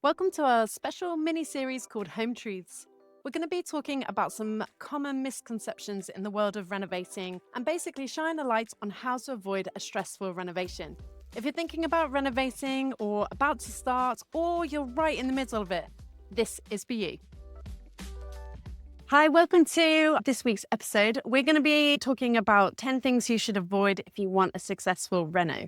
Welcome to our special mini series called Home Truths. We're going to be talking about some common misconceptions in the world of renovating and basically shine a light on how to avoid a stressful renovation. If you're thinking about renovating or about to start, or you're right in the middle of it, this is for you. Hi, welcome to this week's episode. We're going to be talking about 10 things you should avoid if you want a successful reno.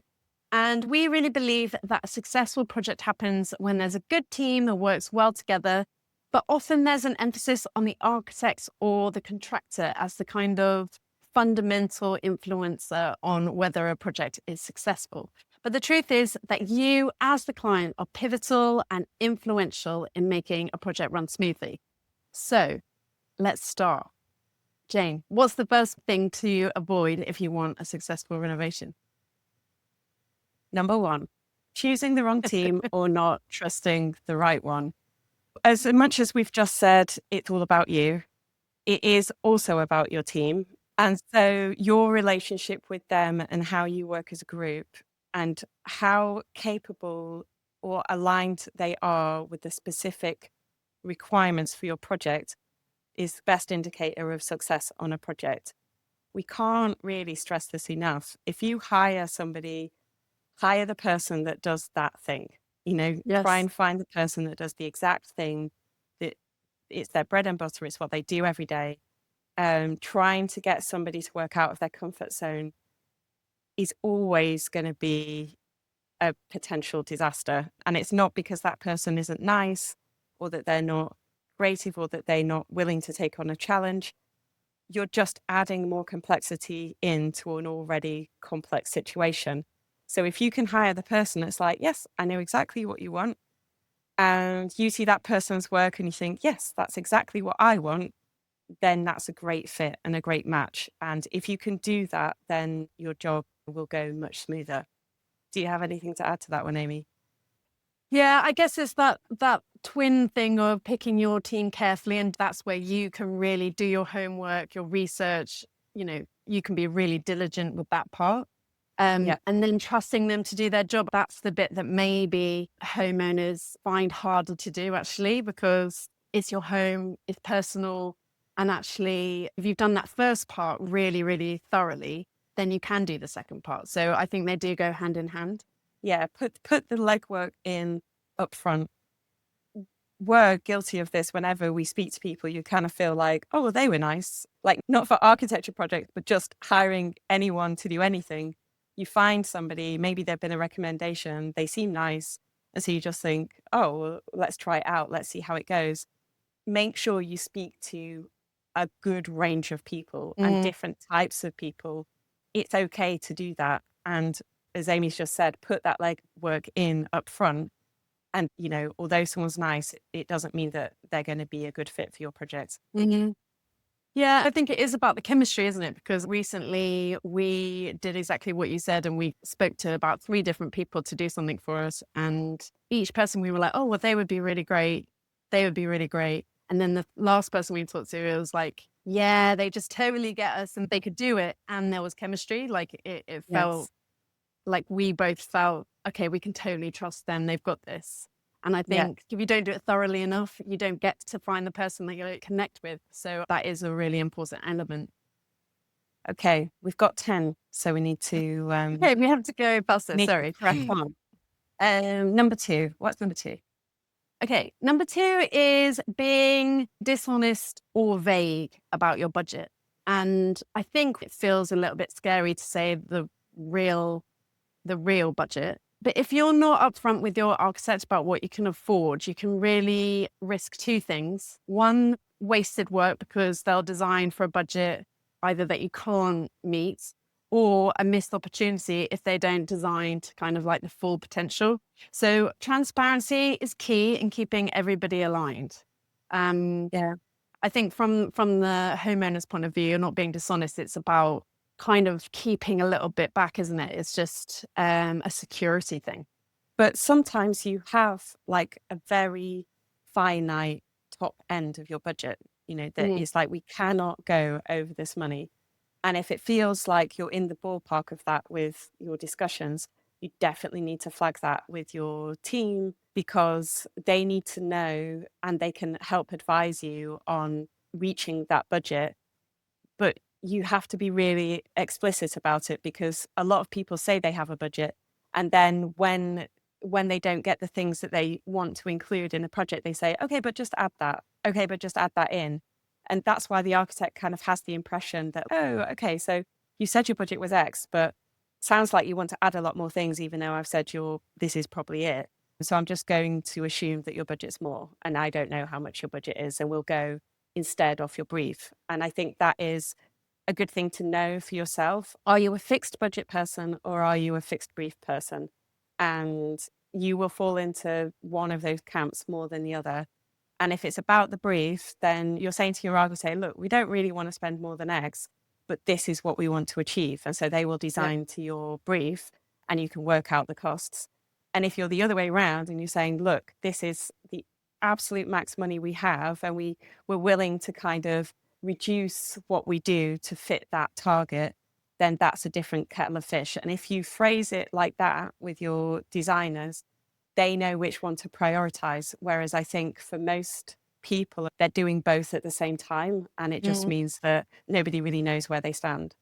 And we really believe that a successful project happens when there's a good team that works well together, but often there's an emphasis on the architect or the contractor as the kind of fundamental influencer on whether a project is successful. But the truth is that you, as the client, are pivotal and influential in making a project run smoothly. So let's start. Jane, what's the first thing to avoid if you want a successful renovation? Number one, choosing the wrong team or not trusting the right one. As much as we've just said, it's all about you, it is also about your team. And so your relationship with them and how you work as a group and how capable or aligned they are with the specific requirements for your project is the best indicator of success on a project. We can't really stress this enough. If you hire somebody, hire the person that does that thing. Try Yes. and find the person that does the exact thing that it's their bread and butter. It's what they do every day. Trying to get somebody to work out of their comfort zone is always going to be a potential disaster. And it's not because that person isn't nice or that they're not creative or that they're not willing to take on a challenge. You're just adding more complexity into an already complex situation. So if you can hire the person that's like, yes, I know exactly what you want, and you see that person's work and you think, yes, that's exactly what I want, then that's a great fit and a great match. And if you can do that, then your job will go much smoother. Do you have anything to add to that one, Amy? Yeah, I guess it's that twin thing of picking your team carefully, and that's where you can really do your homework, your research. You can be really diligent with that part. Yeah. And then trusting them to do their job. That's the bit that maybe homeowners find harder to do actually, because it's your home, it's personal. And actually, if you've done that first part really, really thoroughly, then you can do the second part. So I think they do go hand in hand. Yeah. Put the legwork in up front. We're guilty of this whenever we speak to people. You kind of feel like, oh, well, they were nice. Like, not for architecture projects, but just hiring anyone to do anything. You find somebody, maybe they've been a recommendation, they seem nice. And so you just think, oh, well, let's try it out. Let's see how it goes. Make sure you speak to a good range of people and Mm. different types of people. It's okay to do that. And as Amy's just said, put that legwork in up front. And, although someone's nice, it doesn't mean that they're going to be a good fit for your project. Mhm. Yeah, I think it is about the chemistry, isn't it? Because recently we did exactly what you said, and we spoke to about three different people to do something for us. And each person we were like, oh, well, they would be really great. They would be really great. And then the last person we talked to, it was like, yeah, they just totally get us and they could do it. And there was chemistry. Like it felt Yes. like we both felt, okay, we can totally trust them. They've got this. And I Yeah. think if you don't do it thoroughly enough, you don't get to find the person that you connect with. So that is a really important element. Okay. We've got 10. So we need to, Okay, we have to go faster. need to Sorry. press on. Number two. What's number two? Okay, number two is being dishonest or vague about your budget. And I think it feels a little bit scary to say the real budget. But if you're not upfront with your architect about what you can afford, you can really risk two things. One, wasted work because they'll design for a budget either that you can't meet, or a missed opportunity if they don't design to kind of like the full potential. So transparency is key in keeping everybody aligned. Um, Yeah. I think from the homeowner's point of view, you're not being dishonest. It's about kind of keeping a little bit back, isn't it? It's just a security thing. But sometimes you have like a very finite top end of your budget, that Mhm. is like, we cannot go over this money. And if it feels like you're in the ballpark of that with your discussions, you definitely need to flag that with your team because they need to know and they can help advise you on reaching that budget. But you have to be really explicit about it, because a lot of people say they have a budget, and then when they don't get the things that they want to include in a project, they say, okay, but just add that. Okay, but just add that in. And that's why the architect kind of has the impression that, oh, okay, so you said your budget was X, but sounds like you want to add a lot more things, even though I've said this is probably it. So I'm just going to assume that your budget's more, and I don't know how much your budget is, and we'll go instead off your brief. And I think that is a good thing to know for yourself. Are you a fixed budget person, or are you a fixed brief person? And you will fall into one of those camps more than the other. And if it's about the brief, then you're saying to your architect, look, we don't really want to spend more than X, but this is what we want to achieve. And so they will Yeah. design to your brief, and you can work out the costs. And if you're the other way around and you're saying, look, this is the absolute max money we have, and we're willing to kind of reduce what we do to fit that target, then that's a different kettle of fish. And if you phrase it like that with your designers, they know which one to prioritize. Whereas I think for most people, they're doing both at the same time. And it just Mm. means that nobody really knows where they stand.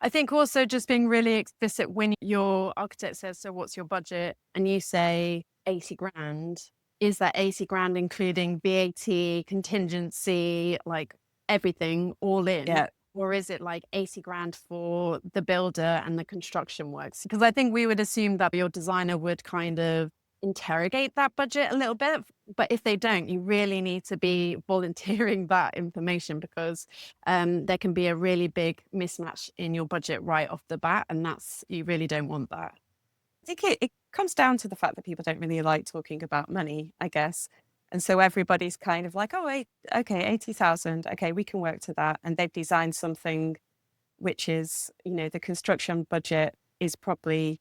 I think also just being really explicit when your architect says, so what's your budget? And you say 80 grand. Is that 80 grand including VAT, contingency, like everything all in? Yeah. Or is it like 80 grand for the builder and the construction works? Because I think we would assume that your designer would kind of interrogate that budget a little bit. But if they don't, you really need to be volunteering that information, because there can be a really big mismatch in your budget right off the bat. And you really don't want that. I think it comes down to the fact that people don't really like talking about money, I guess. And so everybody's kind of like, oh, okay, 80,000. Okay, we can work to that. And they've designed something which is, the construction budget is probably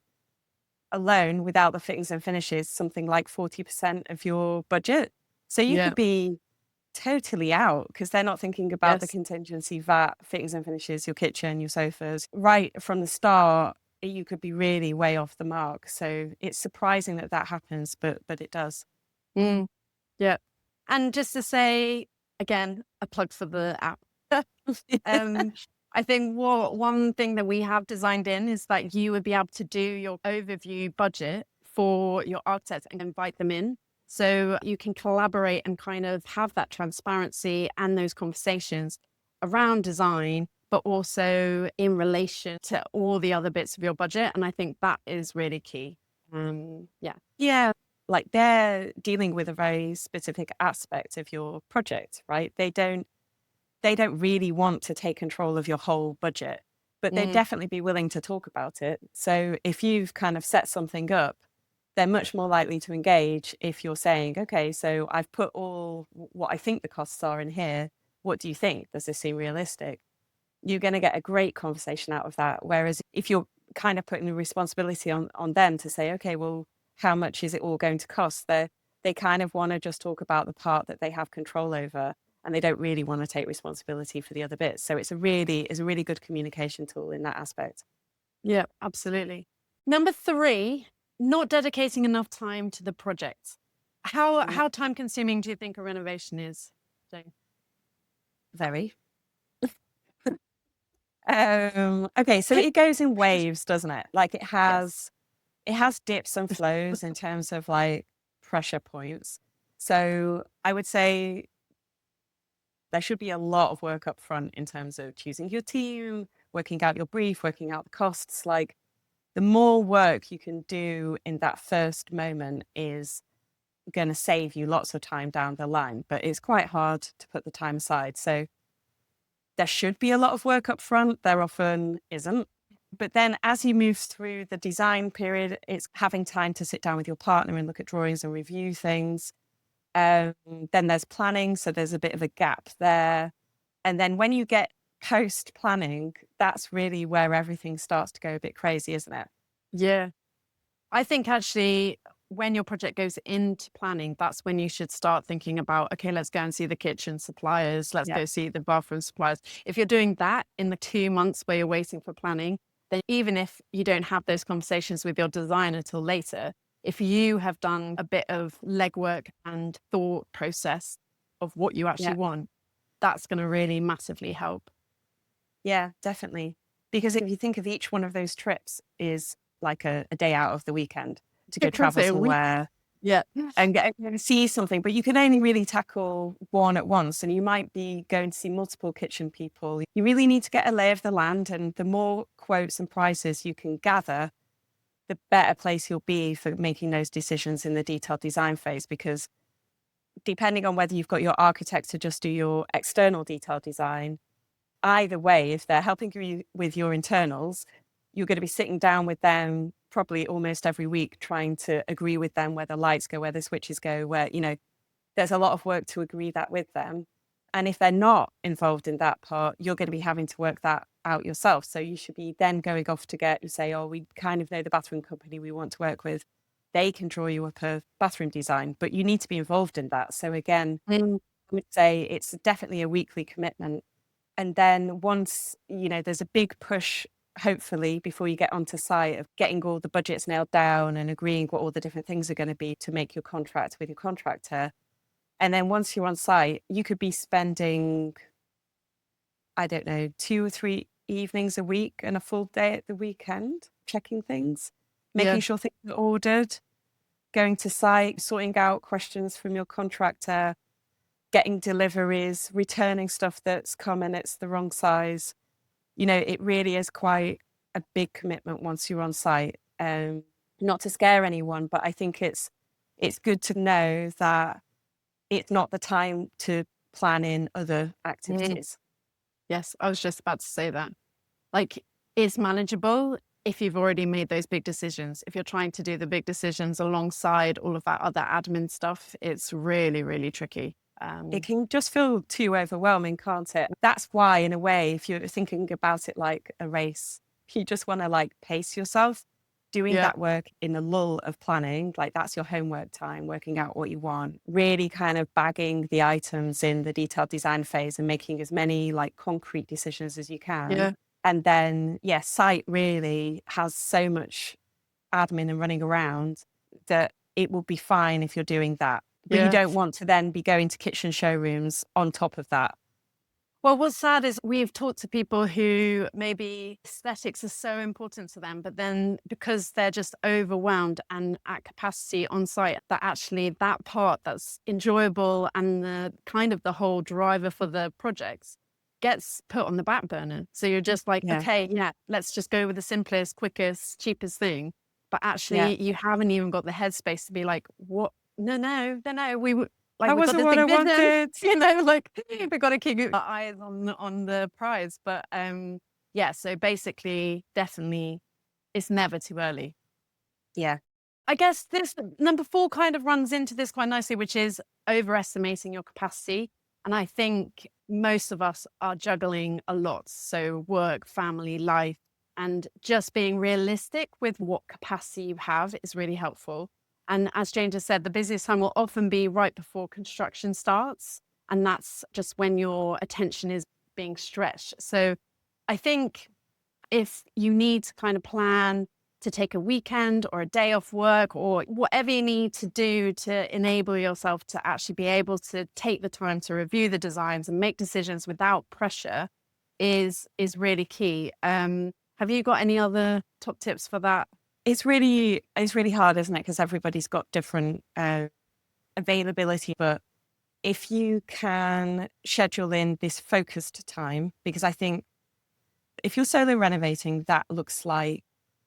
alone without the fittings and finishes, something like 40% of your budget. So you Yeah. could be totally out because they're not thinking about the Yes. contingency, VAT, fittings and finishes, your kitchen, your sofas. Right from the start, you could be really way off the mark. So it's surprising that that happens, but it does. Mm, yeah. And just to say, again, a plug for the app. Um, I think one thing that we have designed in is that you would be able to do your overview budget for your architects and invite them in. So you can collaborate and kind of have that transparency and those conversations around design, but also in relation to all the other bits of your budget. And I think that is really key. Yeah. Yeah. Like they're dealing with a very specific aspect of your project, right? They don't really want to take control of your whole budget, but they'd Mm, definitely be willing to talk about it. So if you've kind of set something up, they're much more likely to engage if you're saying, okay, so I've put all what I think the costs are in here. What do you think? Does this seem realistic? You're going to get a great conversation out of that. Whereas if you're kind of putting the responsibility on them to say, okay, well, how much is it all going to cost? They kind of want to just talk about the part that they have control over, and they don't really want to take responsibility for the other bits. So it's a really good communication tool in that aspect. yeah, absolutely. Number 3, not dedicating enough time to the project. Mm, How time consuming do you think a renovation is, Jane? very. Okay, so it goes in waves, doesn't it? Like Yes. it has dips and flows in terms of like pressure points. So I would say there should be a lot of work up front in terms of choosing your team, working out your brief, working out the costs. Like the more work you can do in that first moment is going to save you lots of time down the line, but it's quite hard to put the time aside. So there should be a lot of work up front. There often isn't. But then as you move through the design period, it's having time to sit down with your partner and look at drawings and review things. Then there's planning. So there's a bit of a gap there. And then when you get post planning, that's really where everything starts to go a bit crazy, isn't it? Yeah. I think actually when your project goes into planning, that's when you should start thinking about, okay, let's go and see the kitchen suppliers. Let's Yeah. go see the bathroom suppliers. If you're doing that in the 2 months where you're waiting for planning, then even if you don't have those conversations with your designer till later, if you have done a bit of legwork and thought process of what you Yeah. actually want, that's going to really massively help. Yeah, definitely. Because if you think of each one of those trips is like a day out of the weekend to go travel Say a week. somewhere Yeah. and get and see something, but you can only really tackle one at once. And you might be going to see multiple kitchen people. You really need to get a lay of the land. And the more quotes and prices you can gather, the better place you'll be for making those decisions in the detailed design phase. Because depending on whether you've got your architect to just do your external detailed design, either way, if they're helping you with your internals, you're going to be sitting down with them probably almost every week, trying to agree with them where the lights go, where the switches go, where, there's a lot of work to agree that with them. And if they're not involved in that part, you're going to be having to work that out yourself. So you should be then going off to get and say, oh, we kind of know the bathroom company we want to work with. They can draw you up a bathroom design, but you need to be involved in that. So again, Mm, I would say it's definitely a weekly commitment. And then once, there's a big push, hopefully, before you get onto site of getting all the budgets nailed down and agreeing what all the different things are going to be to make your contract with your contractor. And then once you're on site, you could be spending, I don't know, 2 or 3 evenings a week and a full day at the weekend checking things, yeah. making sure things are ordered, going to site, sorting out questions from your contractor, getting deliveries, returning stuff that's come and it's the wrong size. It really is quite a big commitment once you're on site. Not to scare anyone, but I think it's good to know that it's not the time to plan in other Mm, activities. yes, I was just about to say that. Like, it's manageable if you've already made those big decisions. If you're trying to do the big decisions alongside all of that other admin stuff, it's really, really tricky. It can just feel too overwhelming, can't it? That's why, in a way, if you're thinking about it like a race, you just want to like pace yourself. Doing Yeah, that work in the lull of planning, like that's your homework time, working out what you want, really kind of bagging the items in the detailed design phase and making as many like concrete decisions as you can. yeah, And then, yeah, site really has so much admin and running around that it will be fine if you're doing that. But you yeah. don't want to then be going to kitchen showrooms on top of that. Well, what's sad is we've talked to people who maybe aesthetics are so important to them, but then because they're just overwhelmed and at capacity on site, that actually that part that's enjoyable and the kind of the whole driver for the projects gets put on the back burner. So you're just like, Yeah. okay, yeah, let's just go with the simplest, quickest, cheapest thing. But Yeah. actually, you haven't even got the headspace to be like, what? No, no, no, no. Like That we've got wasn't this what I big vision, wanted. like we've got to keep our eyes on the prize. But yeah, so basically, definitely, it's never too early. Yeah. I guess this number four kind of runs into this quite nicely, which is overestimating your capacity. And I think most of us are juggling a lot. So work, family, life, and just being realistic with what capacity you have is really helpful. And as Jane just said, the busiest time will often be right before construction starts. And that's just when your attention is being stretched. So I think if you need to kind of plan to take a weekend or a day off work or whatever you need to do to enable yourself to actually be able to take the time to review the designs and make decisions without pressure is really key. Have you got any other top tips for that? It's really hard, isn't it? Because everybody's got different availability. But if you can schedule in this focused time, because I think if you're solo renovating, that looks like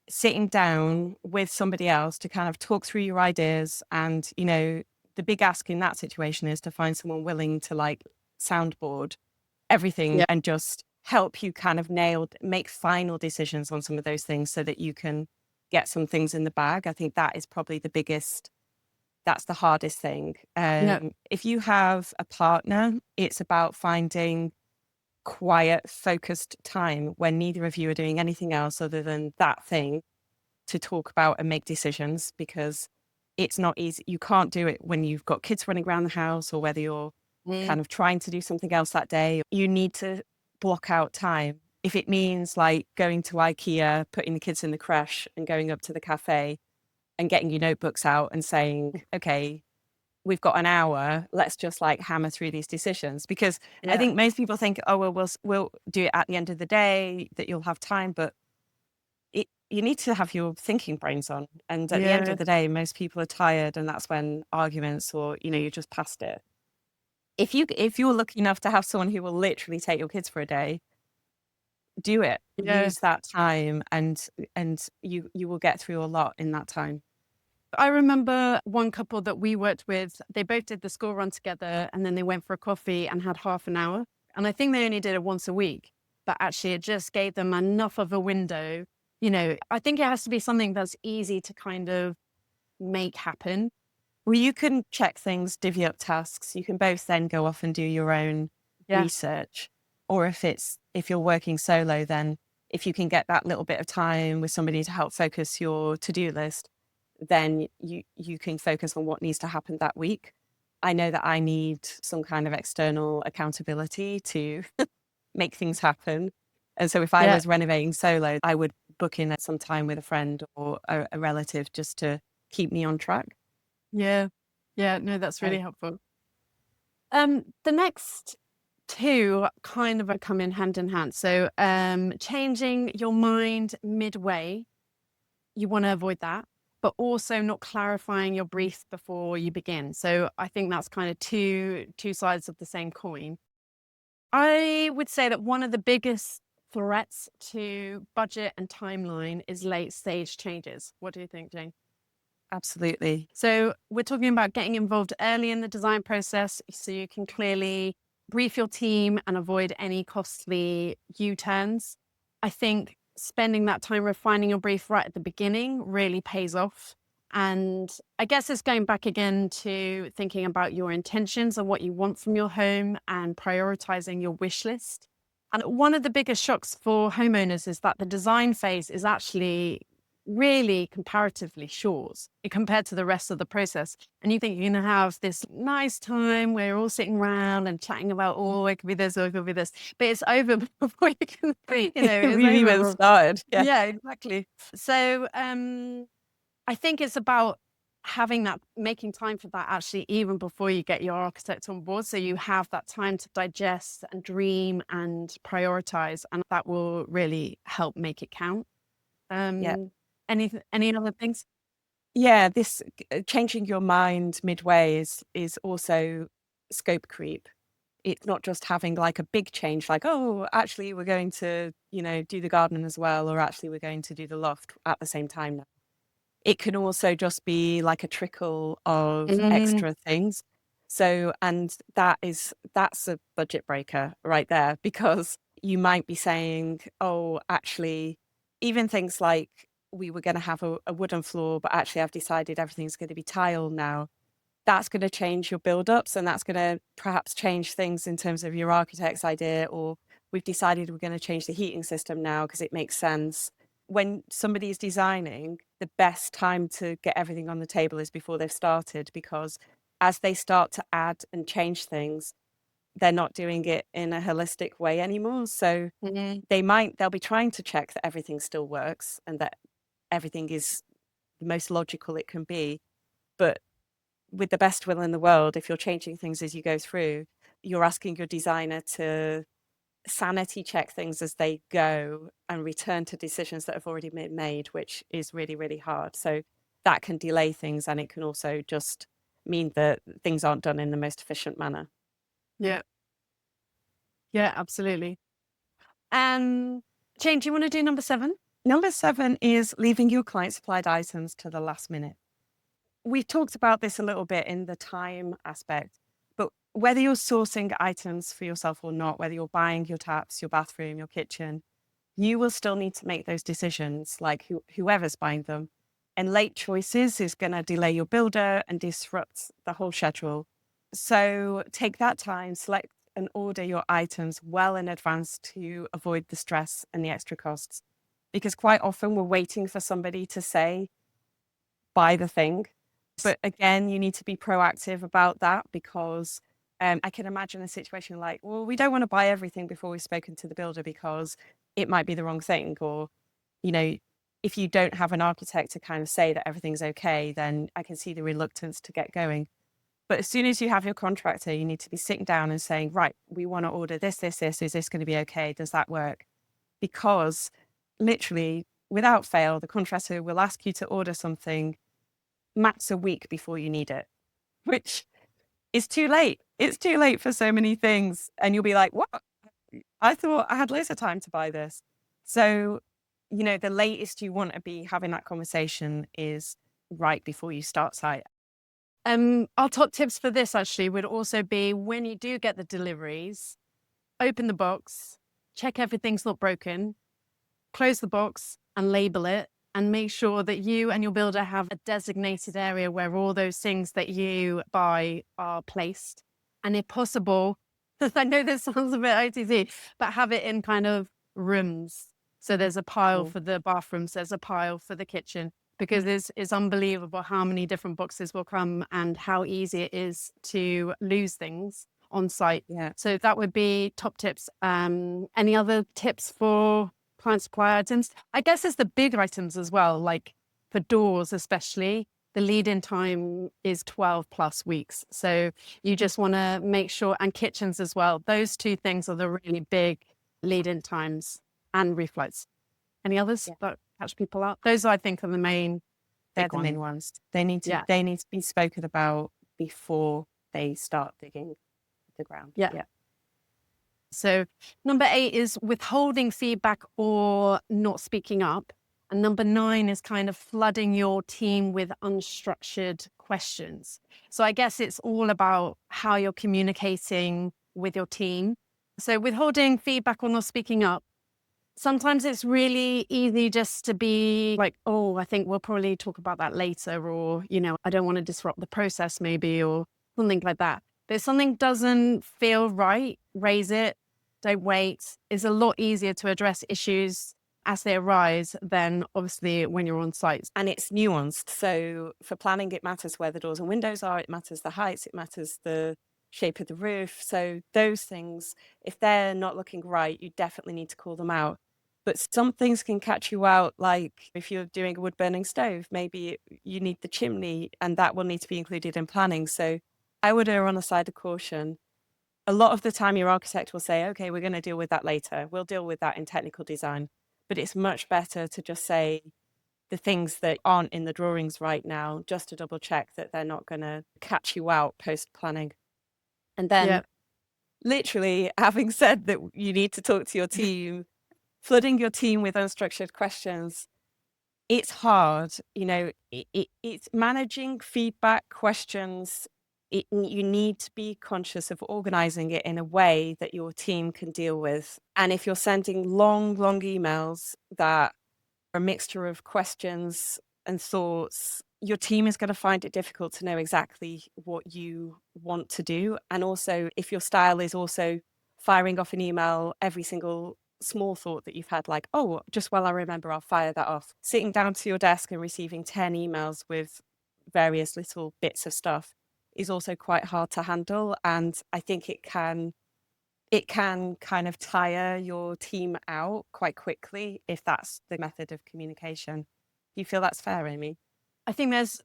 sitting down with somebody else to kind of talk through your ideas. And, the big ask in that situation is to find someone willing to like soundboard everything Yeah. and just help you kind of make final decisions on some of those things so that you can get some things in the bag. I think that is probably that's the hardest thing. Yeah. If you have a partner, it's about finding quiet, focused time when neither of you are doing anything else other than that thing to talk about and make decisions, because it's not easy. You can't do it when you've got kids running around the house or whether you're Mm, kind of trying to do something else that day. You need to block out time. If it means like going to IKEA, putting the kids in the crash and going up to the cafe, and getting your notebooks out and saying, okay, we've got an hour, let's just like hammer through these decisions. Because I Yeah. think most people think, oh, well, we'll do it at the end of the day, that you'll have time. But you need to have your thinking brains on. And at the end Yeah. of the day, most people are tired, and that's when arguments or, you're just past it. If you're lucky enough to have someone who will literally take your kids for a day, do it. Yeah. Use that time, and you will get through a lot in that time. I remember one couple that we worked with, they both did the school run together and then they went for a coffee and had half an hour. And I think they only did it once a week, but actually it just gave them enough of a window. I think it has to be something that's easy to kind of make happen. Well, you can check things, divvy up tasks. You can both then go off and do your own Yeah. research. Or if you're working solo, then if you can get that little bit of time with somebody to help focus your to-do list, then you can focus on what needs to happen that week. I know that I need some kind of external accountability to make things happen. And so if I Yeah. was renovating solo, I would book in some time with a friend or a relative just to keep me on track. Yeah. Yeah. No, that's So really helpful. The next two kind of come in hand in hand. So, changing your mind midway, you want to avoid that, but also not clarifying your brief before you begin. So, I think that's kind of two sides of the same coin. I would say that one of the biggest threats to budget and timeline is late stage changes. What do you think, Jane? absolutely. So we're talking about getting involved early in the design process so you can clearly brief your team and avoid any costly U-turns. I think spending that time refining your brief right at the beginning really pays off. And I guess it's going back again to thinking about your intentions and what you want from your home and prioritizing your wish list. And one of the biggest shocks for homeowners is that the design phase is actually really comparatively short compared to the rest of the process. And you think you're going to have this nice time where you're all sitting around and chatting about, oh, it could be this or it could be this, but it's over before you can, it's We've over. even started. Yeah. Yeah, exactly. So I think it's about having that, making time for that actually, even before you get your architect on board. So you have that time to digest and dream and prioritize, and that will really help make it count. Yeah. Um, any other things? Yeah. This changing your mind midway is also scope creep. It's not just having like a big change, like, oh, actually, we're going to, do the garden as well, or actually, we're going to do the loft at the same time now. It can also just be like a trickle of Mm, extra things. So, and that's a budget breaker right there, because you might be saying, oh, actually, even things like we were going to have a wooden floor, but actually I've decided everything's going to be tile now. That's going to change your build-ups, and that's going to perhaps change things in terms of your architect's idea, or we've decided we're going to change the heating system now because it makes sense. When somebody is designing, the best time to get everything on the table is before they've started, because as they start to add and change things, they're not doing it in a holistic way anymore. So mm, they'll be trying to check that everything still works and that everything is the most logical it can be. But with the best will in the world, if you're changing things as you go through, you're asking your designer to sanity check things as they go and return to decisions that have already been made, which is really, really hard. So that can delay things, and it can also just mean that things aren't done in the most efficient manner. yeah, yeah, absolutely. Jane, do you want to do number 7? Number 7 is leaving your client supplied items to the last minute. We've talked about this a little bit in the time aspect, but whether you're sourcing items for yourself or not, whether you're buying your taps, your bathroom, your kitchen, you will still need to make those decisions, like whoever's buying them. And late choices is going to delay your builder and disrupt the whole schedule. So take that time, select and order your items well in advance to avoid the stress and the extra costs. Because quite often we're waiting for somebody to say, buy the thing. But again, you need to be proactive about that, because I can imagine a situation like, well, we don't want to buy everything before we've spoken to the builder because it might be the wrong thing, or, you know, if you don't have an architect to kind of say that everything's okay, then I can see the reluctance to get going. But as soon as you have your contractor, you need to be sitting down and saying, right, we want to order this, this, this. Is this going to be okay? Does that work? Because literally, without fail, the contractor will ask you to order something max a week before you need it, which is too late. It's too late for so many things. And you'll be like, what? I thought I had loads of time to buy this. So, the latest you want to be having that conversation is right before you start site. Our top tips for this actually would also be when you do get the deliveries, open the box, check everything's not broken, close the box and label it, and make sure that you and your builder have a designated area where all those things that you buy are placed. And if possible, I know this sounds a bit OTT, but have it in kind of rooms. So there's a pile Cool. for the bathrooms, there's a pile for the kitchen, because it's unbelievable how many different boxes will come and how easy it is to lose things on site. Yeah. So that would be top tips. Any other tips for client supply items? I guess it's the big items as well, like for doors especially. The lead-in time is 12 plus weeks. So you just want to make sure, and kitchens as well. Those two things are the really big lead-in times, and reflights. Any others Yeah. that catch people out? Those I think are the main They're big the main ones. ones. They need Yeah. to be spoken about before they start digging the ground. Yeah. Yeah. So number 8 is withholding feedback or not speaking up. And number 9 is kind of flooding your team with unstructured questions. So I guess it's all about how you're communicating with your team. So withholding feedback or not speaking up, sometimes it's really easy just to be like, oh, I think we'll probably talk about that later, or, I don't want to disrupt the process maybe, or something like that. But if something doesn't feel right, raise it, don't wait. It's a lot easier to address issues as they arise than obviously when you're on site. And it's nuanced. So for planning, it matters where the doors and windows are, it matters the heights, it matters the shape of the roof. So those things, if they're not looking right, you definitely need to call them out. But some things can catch you out, like if you're doing a wood burning stove, maybe you need the chimney and that will need to be included in planning. So I would err on the side of caution. A lot of the time, your architect will say, okay, we're going to deal with that later. We'll deal with that in technical design. But it's much better to just say the things that aren't in the drawings right now, just to double check that they're not going to catch you out post planning. And then, Yeah. literally, having said that you need to talk to your team, flooding your team with unstructured questions, it's hard. It's managing feedback questions. You need to be conscious of organizing it in a way that your team can deal with. And if you're sending long, long emails that are a mixture of questions and thoughts, your team is going to find it difficult to know exactly what you want to do. And also, if your style is also firing off an email every single small thought that you've had, like, oh, just while I remember, I'll fire that off. Sitting down to your desk and receiving 10 emails with various little bits of stuff is also quite hard to handle. And I think it can kind of tire your team out quite quickly if that's the method of communication. Do you feel that's fair, Amy? I think there's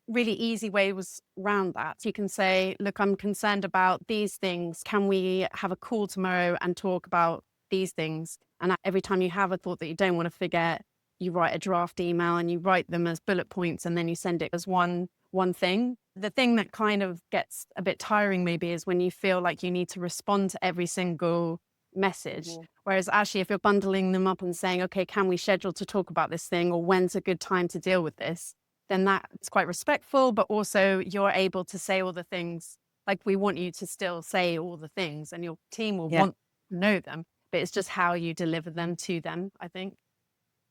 really easy ways around that. You can say, look, I'm concerned about these things. Can we have a call tomorrow and talk about these things? And every time you have a thought that you don't want to forget, you write a draft email and you write them as bullet points and then you send it as one thing. The thing that kind of gets a bit tiring maybe is when you feel like you need to respond to every single message. Mhm. Whereas actually, if you're bundling them up and saying, okay, can we schedule to talk about this thing, or when's a good time to deal with this? Then that's quite respectful, but also you're able to say all the things. Like, we want you to still say all the things and your team will Yeah. want to know them, but it's just how you deliver them to them, I think.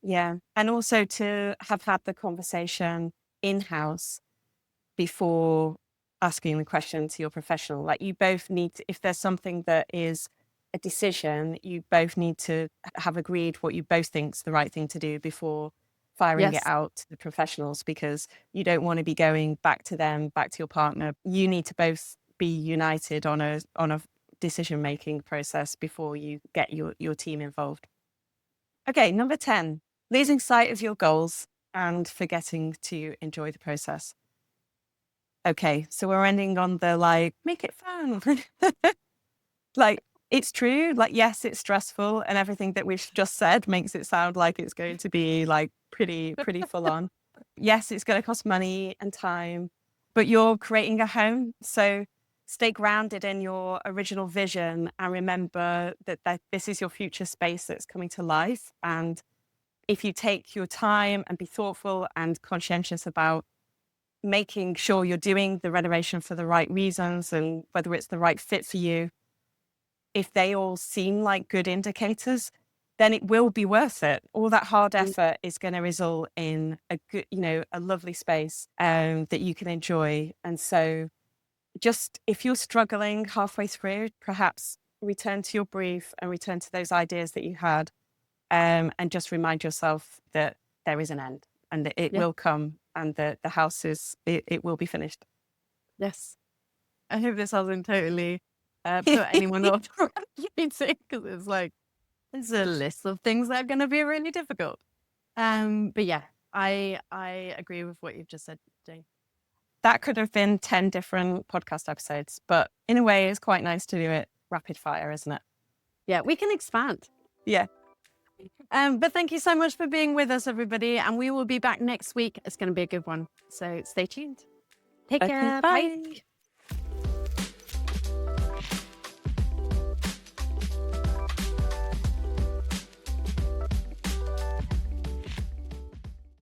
Yeah. And also to have had the conversation in-house before asking the question to your professional. Like, you both need to, if there's something that is a decision, you both need to have agreed what you both think's the right thing to do before firing it Yes. out to the professionals, because you don't want to be going back to them, back to your partner. You need to both be united on a decision making process before you get your team involved. Okay, number 10. losing sight of your goals and forgetting to enjoy the process. Okay, so we're ending on the like, make it fun. Like, it's true. Like, yes, it's stressful, and everything that we've just said makes it sound like it's going to be like pretty full on. Yes, it's going to cost money and time, but you're creating a home. So stay grounded in your original vision and remember that this is your future space that's coming to life. And if you take your time and be thoughtful and conscientious about making sure you're doing the renovation for the right reasons and whether it's the right fit for you, if they all seem like good indicators, then it will be worth it. All that hard effort is going to result in a good, a lovely space that you can enjoy. And so just if you're struggling halfway through, perhaps return to your brief and return to those ideas that you had, and just remind yourself that there is an end and that it Yeah. will come and that the house it will be finished. Yes. I hope this hasn't totally put anyone off renovating, because it's like, there's a list of things that are going to be really difficult. But yeah, I agree with what you've just said, Jane. That could have been 10 different podcast episodes, but in a way, it's quite nice to do it rapid fire, isn't it? Yeah, we can expand. Yeah. But thank you so much for being with us, everybody. And we will be back next week. It's going to be a good one. So stay tuned. Take Okay, care. bye. Bye.